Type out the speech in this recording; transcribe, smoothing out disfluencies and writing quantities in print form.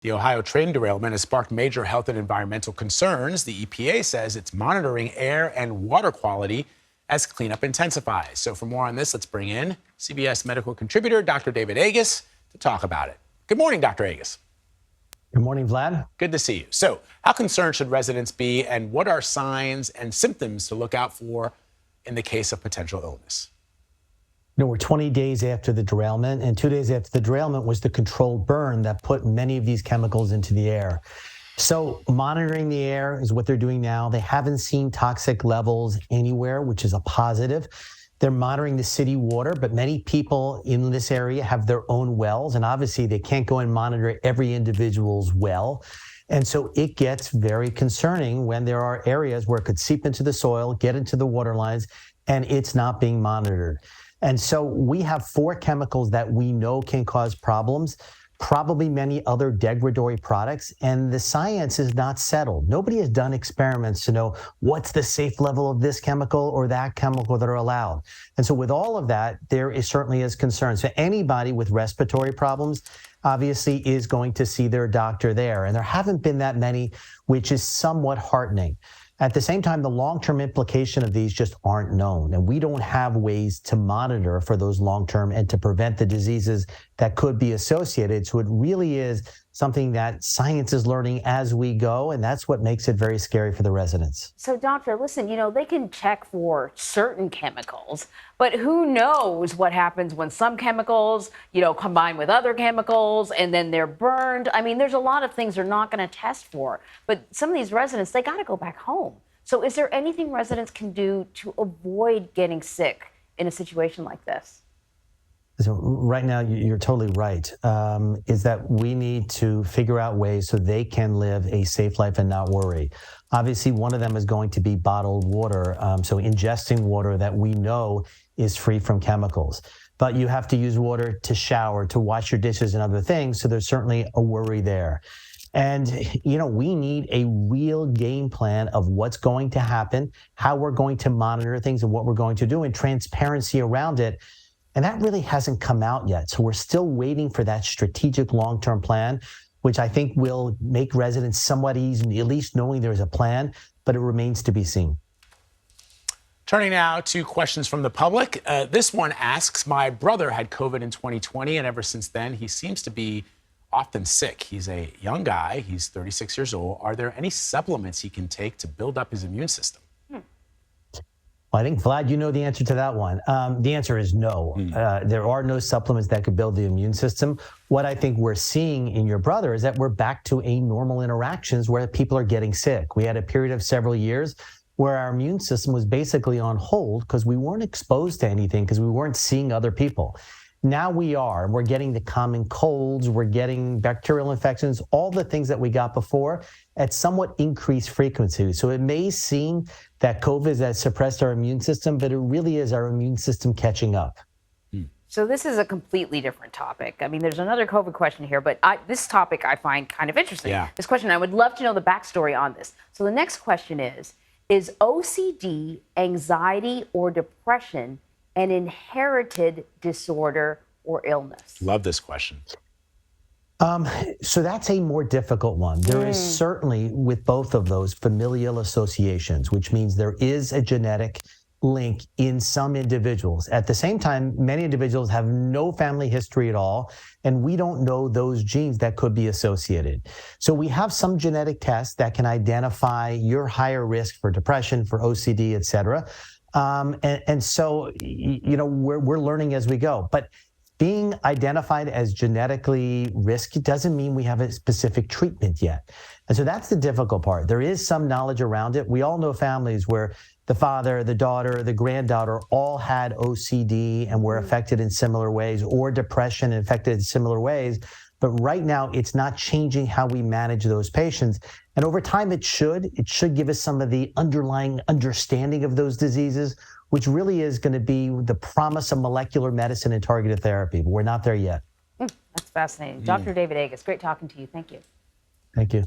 The Ohio train derailment has sparked major health and environmental concerns. The EPA says it's monitoring air and water quality as cleanup intensifies. So for more on this, let's bring in CBS medical contributor Dr. David Agus to talk about it. Good morning, Dr. Agus. Good morning, Vlad. Good to see you. So how concerned should residents be, and what are signs and symptoms to look out for in the case of potential illness? We're 20 days after the derailment, and 2 days after the derailment was the controlled burn that put many of these chemicals into the air. So monitoring the air is what they're doing now. They haven't seen toxic levels anywhere, which is a positive. They're monitoring the city water, but many people in this area have their own wells, and obviously they can't go and monitor every individual's well. And so it gets very concerning when there are areas where it could seep into the soil, get into the water lines, and it's not being monitored. And so we have 4 chemicals that we know can cause problems, probably many other degradatory products, and the science is not settled. Nobody has done experiments to know what's the safe level of this chemical or that chemical that are allowed. And so with all of that, there is certainly is concern. So anybody with respiratory problems obviously is going to see their doctor there. And there haven't been that many, which is somewhat heartening. At the same time, the long-term implication of these just aren't known, and we don't have ways to monitor for those long-term and to prevent the diseases that could be associated. So it really is something that science is learning as we go, and that's what makes it very scary for the residents. So, doctor, listen, they can check for certain chemicals, but who knows what happens when some chemicals, combine with other chemicals and then they're burned. I mean, there's a lot of things they're not going to test for, but some of these residents, they got to go back home. So is there anything residents can do to avoid getting sick in a situation like this? So right now, you're totally right, is that we need to figure out ways so they can live a safe life and not worry. Obviously, one of them is going to be bottled water, so ingesting water that we know is free from chemicals. But you have to use water to shower, to wash your dishes and other things, so there's certainly a worry there. And, we need a real game plan of what's going to happen, how we're going to monitor things and what we're going to do, and transparency around it. And that really hasn't come out yet. So we're still waiting for that strategic long-term plan, which I think will make residents somewhat easy, at least knowing there's a plan, but it remains to be seen. Turning now to questions from the public. This one asks, my brother had COVID in 2020, and ever since then, he seems to be often sick. He's a young guy. He's 36 years old. Are there any supplements he can take to build up his immune system? Well, I think, Vlad, you know the answer to that one. The answer is no. There are no supplements that could build the immune system. What I think we're seeing in your brother is that we're back to a normal interactions where people are getting sick. We had a period of several years where our immune system was basically on hold because we weren't exposed to anything, because we weren't seeing other people. Now we are. We're getting the common colds, we're getting bacterial infections, all the things that we got before at somewhat increased frequency. So it may seem that COVID has suppressed our immune system, but it really is our immune system catching up. So this is a completely different topic. I mean, there's another COVID question here, but this topic I find kind of interesting. Yeah. This question, I would love to know the backstory on this. So the next question is OCD anxiety or depression an inherited disorder or illness? Love this question. So that's a more difficult one. There is certainly, with both of those, familial associations, which means there is a genetic link in some individuals. At the same time, many individuals have no family history at all, and we don't know those genes that could be associated. So we have some genetic tests that can identify your higher risk for depression, for OCD, et cetera. And so, we're learning as we go. But being identified as genetically risky doesn't mean we have a specific treatment yet. And so that's the difficult part. There is some knowledge around it. We all know families where the father, the daughter, the granddaughter all had OCD and were affected in similar ways, or depression affected in similar ways. But right now, it's not changing how we manage those patients. And over time, it should give us some of the underlying understanding of those diseases, which really is going to be the promise of molecular medicine and targeted therapy. But we're not there yet. That's fascinating. Dr. David Agus, great talking to you. Thank you. Thank you.